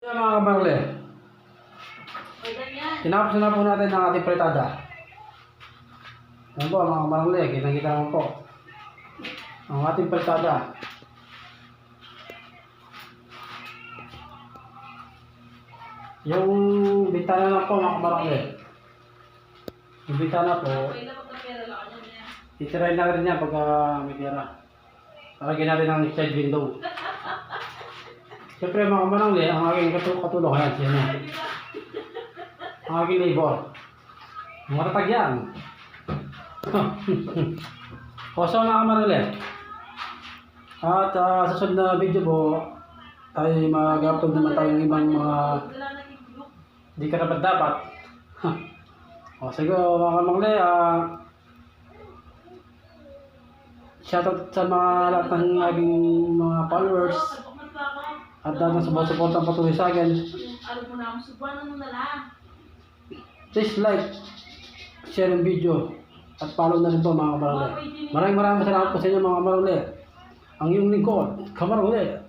Mga kamarle, tinapos na po natin ang ating fritada. Yan po mga kamarle, kitang-kita naman po ang ating fritada. Yung bintana na po mga kamarle, yung bintana po, titirahin na rin niya pagka may tira. Palagyan natin ang side window. Siyempre mga kamarle, ang aking katulong, ayan siya na. Ang aking labor. Matatag yan. O so mga kamarle, at sa susunod na video po, tayo mag-upload naman tayo ng ibang mga di karapat dapat. O sige mga kamarle, shoutout sa mga lahat ng aking mga followers at dahil sa support ang patuloy sa akin. Please like, share ang video at follow na rin po mga kamarle. Maraming salamat po sa inyo mga kamarle. Ang iyong lingkod, kamarle.